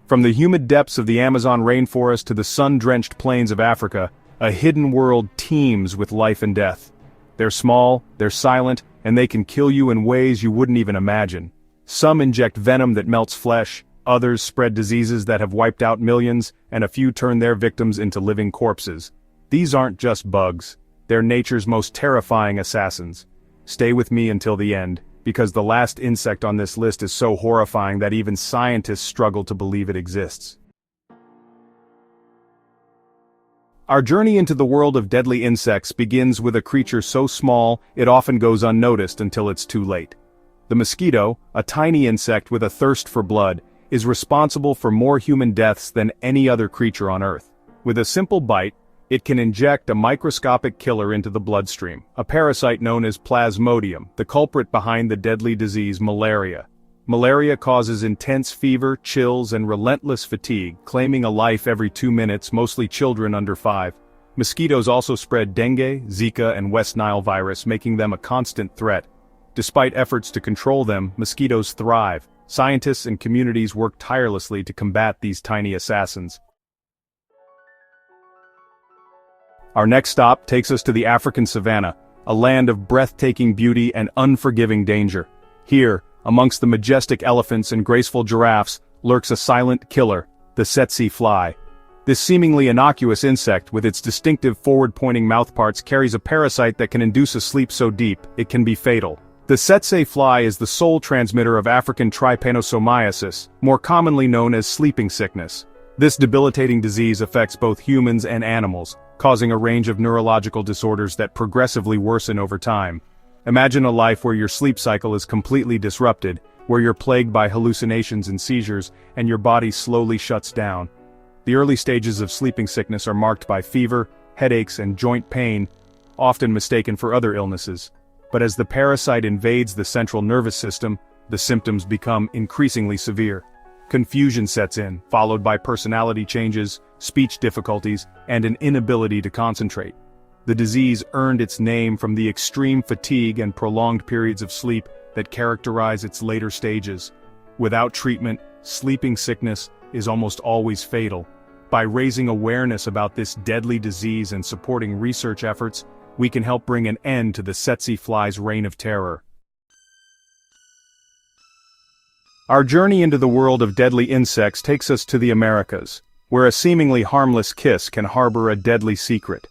From the humid depths of the Amazon rainforest to the sun-drenched plains of Africa, a hidden world teems with life and death. They're small, they're silent, and they can kill you in ways you wouldn't even imagine. Some inject venom that melts flesh, others spread diseases that have wiped out millions, and a few turn their victims into living corpses. These aren't just bugs. They're nature's most terrifying assassins. Stay with me until the end, because the last insect on this list is so horrifying that even scientists struggle to believe it exists. Our journey into the world of deadly insects begins with a creature so small it often goes unnoticed until it's too late. The mosquito, a tiny insect with a thirst for blood, is responsible for more human deaths than any other creature on Earth. With a simple bite, it can inject a microscopic killer into the bloodstream, a parasite known as Plasmodium, the culprit behind the deadly disease malaria. Malaria causes intense fever, chills, and relentless fatigue, claiming a life every 2 minutes, mostly children under 5. Mosquitoes also spread dengue, Zika, and West Nile virus, making them a constant threat. Despite efforts to control them, mosquitoes thrive. Scientists and communities work tirelessly to combat these tiny assassins. Our next stop takes us to the African savanna, a land of breathtaking beauty and unforgiving danger. Here, amongst the majestic elephants and graceful giraffes, lurks a silent killer, the Tsetse Fly. This seemingly innocuous insect, with its distinctive forward-pointing mouthparts, carries a parasite that can induce a sleep so deep, it can be fatal. The Tsetse Fly is the sole transmitter of African trypanosomiasis, more commonly known as sleeping sickness. This debilitating disease affects both humans and animals, causing a range of neurological disorders that progressively worsen over time. Imagine a life where your sleep cycle is completely disrupted, where you're plagued by hallucinations and seizures, and your body slowly shuts down. The early stages of sleeping sickness are marked by fever, headaches, and joint pain, often mistaken for other illnesses. But as the parasite invades the central nervous system, the symptoms become increasingly severe. Confusion sets in, followed by personality changes, speech difficulties, and an inability to concentrate. The disease earned its name from the extreme fatigue and prolonged periods of sleep that characterize its later stages. Without treatment, sleeping sickness is almost always fatal. By raising awareness about this deadly disease and supporting research efforts, we can help bring an end to the Tsetse Fly's reign of terror. Our journey into the world of deadly insects takes us to the Americas, where a seemingly harmless kiss can harbor a deadly secret.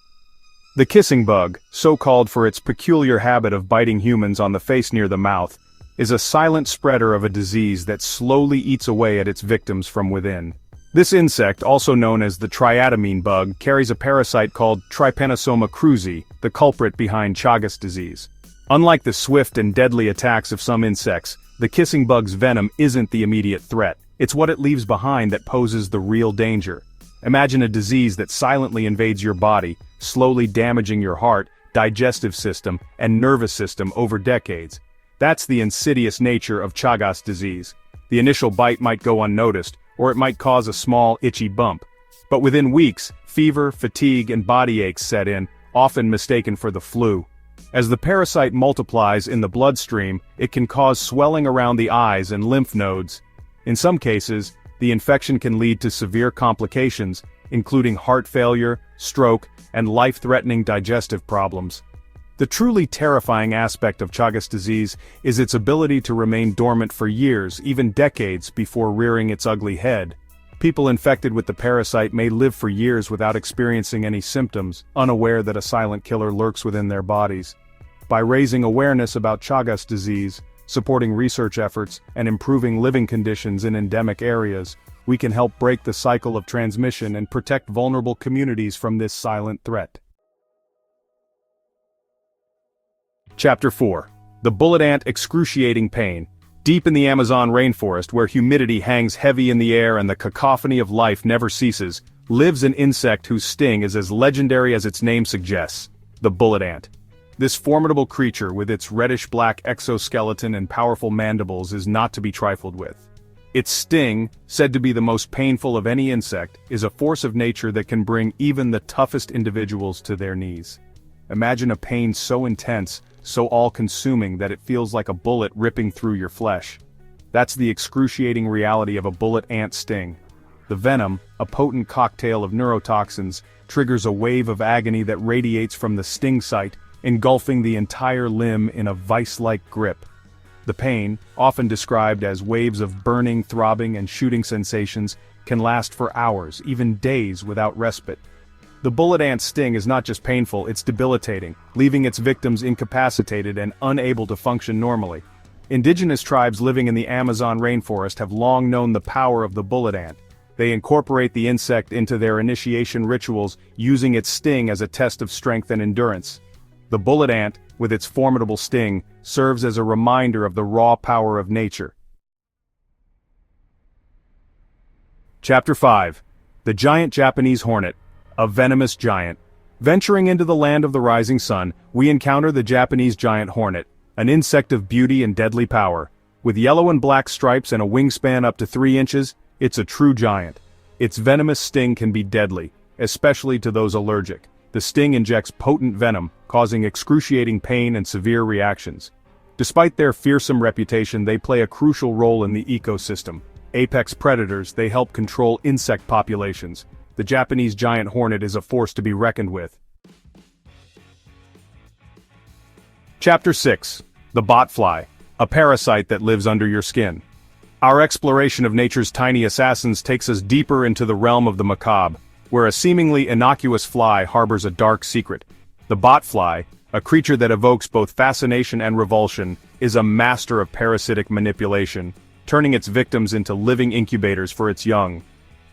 The kissing bug, so called for its peculiar habit of biting humans on the face near the mouth, is a silent spreader of a disease that slowly eats away at its victims from within. This insect, also known as the triatomine bug, carries a parasite called Trypanosoma cruzi, the culprit behind Chagas disease. Unlike the swift and deadly attacks of some insects, the kissing bug's venom isn't the immediate threat. It's what it leaves behind that poses the real danger. Imagine a disease that silently invades your body, slowly damaging your heart, digestive system, and nervous system over decades. That's the insidious nature of Chagas disease. The initial bite might go unnoticed, or it might cause a small, itchy bump. But within weeks, fever, fatigue, and body aches set in, often mistaken for the flu. As the parasite multiplies in the bloodstream, it can cause swelling around the eyes and lymph nodes. In some cases, the infection can lead to severe complications, including heart failure, stroke, and life-threatening digestive problems. The truly terrifying aspect of Chagas disease is its ability to remain dormant for years, even decades, before rearing its ugly head. People infected with the parasite may live for years without experiencing any symptoms, unaware that a silent killer lurks within their bodies. By raising awareness about Chagas disease, supporting research efforts, and improving living conditions in endemic areas, we can help break the cycle of transmission and protect vulnerable communities from this silent threat. Chapter 4. The Bullet Ant Excruciating Pain. Deep in the Amazon rainforest, where humidity hangs heavy in the air and the cacophony of life never ceases, lives an insect whose sting is as legendary as its name suggests, the bullet ant. This formidable creature, with its reddish-black exoskeleton and powerful mandibles, is not to be trifled with. Its sting, said to be the most painful of any insect, is a force of nature that can bring even the toughest individuals to their knees. Imagine a pain so intense, so all-consuming that it feels like a bullet ripping through your flesh. That's the excruciating reality of a bullet ant sting. The venom, a potent cocktail of neurotoxins, triggers a wave of agony that radiates from the sting site, engulfing the entire limb in a vice-like grip. The pain, often described as waves of burning, throbbing, and shooting sensations, can last for hours, even days without respite. The bullet ant's sting is not just painful, it's debilitating, leaving its victims incapacitated and unable to function normally. Indigenous tribes living in the Amazon rainforest have long known the power of the bullet ant. They incorporate the insect into their initiation rituals, using its sting as a test of strength and endurance. The bullet ant, with its formidable sting, serves as a reminder of the raw power of nature. Chapter 5. The Giant Japanese Hornet, a Venomous Giant. Venturing into the land of the rising sun, we encounter the Japanese giant hornet, an insect of beauty and deadly power. With yellow and black stripes and a wingspan up to 3 inches, it's a true giant. Its venomous sting can be deadly, especially to those allergic. The sting injects potent venom, causing excruciating pain and severe reactions. Despite their fearsome reputation, they play a crucial role in the ecosystem. Apex predators, they help control insect populations. The Japanese giant hornet is a force to be reckoned with. Chapter 6. The botfly, a parasite that lives under your skin. Our exploration of nature's tiny assassins takes us deeper into the realm of the macabre, where a seemingly innocuous fly harbors a dark secret. The botfly, a creature that evokes both fascination and revulsion, is a master of parasitic manipulation, turning its victims into living incubators for its young.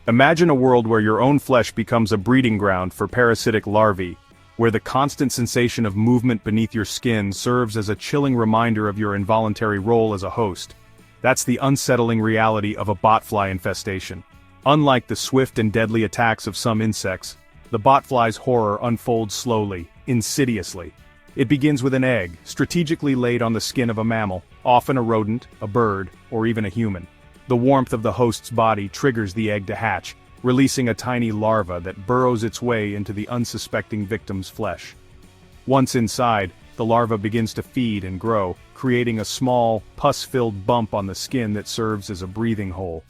Imagine a world where your own flesh becomes a breeding ground for parasitic larvae, where the constant sensation of movement beneath your skin serves as a chilling reminder of your involuntary role as a host. That's the unsettling reality of a botfly infestation. Unlike the swift and deadly attacks of some insects, the botfly's horror unfolds slowly, insidiously. It begins with an egg, strategically laid on the skin of a mammal, often a rodent, a bird, or even a human. The warmth of the host's body triggers the egg to hatch, releasing a tiny larva that burrows its way into the unsuspecting victim's flesh. Once inside, the larva begins to feed and grow, creating a small, pus-filled bump on the skin that serves as a breathing hole.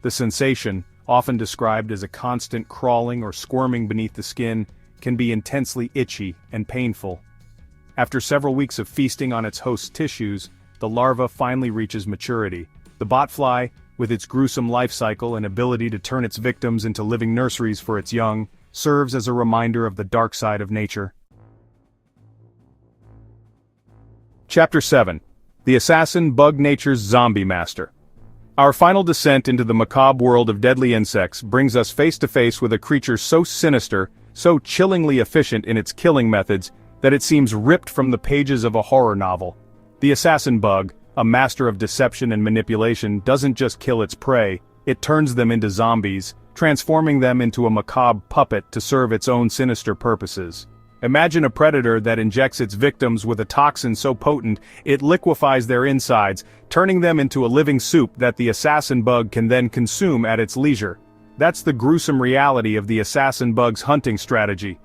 The sensation, often described as a constant crawling or squirming beneath the skin, can be intensely itchy and painful. After several weeks of feasting on its host's tissues, the larva finally reaches maturity. The botfly, with its gruesome life cycle and ability to turn its victims into living nurseries for its young, serves as a reminder of the dark side of nature. Chapter 7. The Assassin Bug Nature's Zombie Master. Our final descent into the macabre world of deadly insects brings us face to face with a creature so sinister, so chillingly efficient in its killing methods, that it seems ripped from the pages of a horror novel. The assassin bug, a master of deception and manipulation, doesn't just kill its prey, it turns them into zombies, transforming them into a macabre puppet to serve its own sinister purposes. Imagine a predator that injects its victims with a toxin so potent it liquefies their insides, turning them into a living soup that the assassin bug can then consume at its leisure. That's the gruesome reality of the assassin bug's hunting strategy.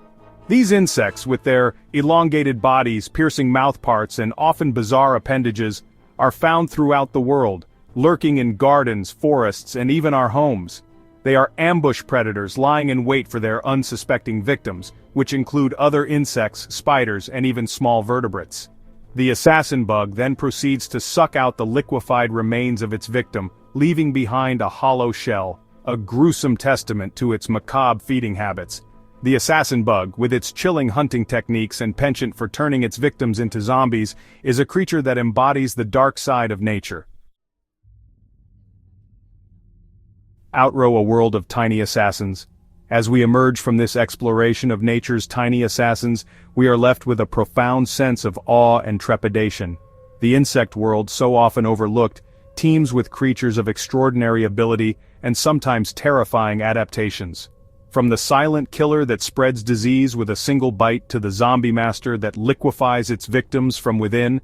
These insects, with their elongated bodies, piercing mouthparts, and often bizarre appendages, are found throughout the world, lurking in gardens, forests, and even our homes. They are ambush predators lying in wait for their unsuspecting victims, which include other insects, spiders, and even small vertebrates. The assassin bug then proceeds to suck out the liquefied remains of its victim, leaving behind a hollow shell, a gruesome testament to its macabre feeding habits. The assassin bug, with its chilling hunting techniques and penchant for turning its victims into zombies, is a creature that embodies the dark side of nature. Outrow a world of tiny assassins. As we emerge from this exploration of nature's tiny assassins, we are left with a profound sense of awe and trepidation. The insect world, so often overlooked, teems with creatures of extraordinary ability and sometimes terrifying adaptations. From the silent killer that spreads disease with a single bite to the zombie master that liquefies its victims from within,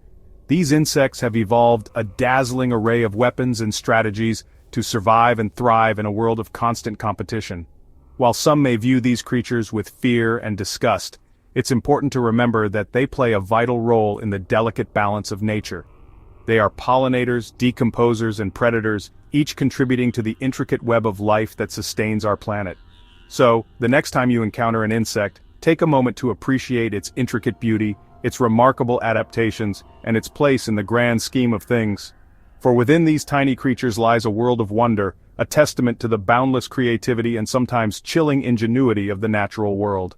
these insects have evolved a dazzling array of weapons and strategies to survive and thrive in a world of constant competition. While some may view these creatures with fear and disgust, it's important to remember that they play a vital role in the delicate balance of nature. They are pollinators, decomposers, and predators, each contributing to the intricate web of life that sustains our planet. So, the next time you encounter an insect, take a moment to appreciate its intricate beauty, its remarkable adaptations, and its place in the grand scheme of things. For within these tiny creatures lies a world of wonder, a testament to the boundless creativity and sometimes chilling ingenuity of the natural world.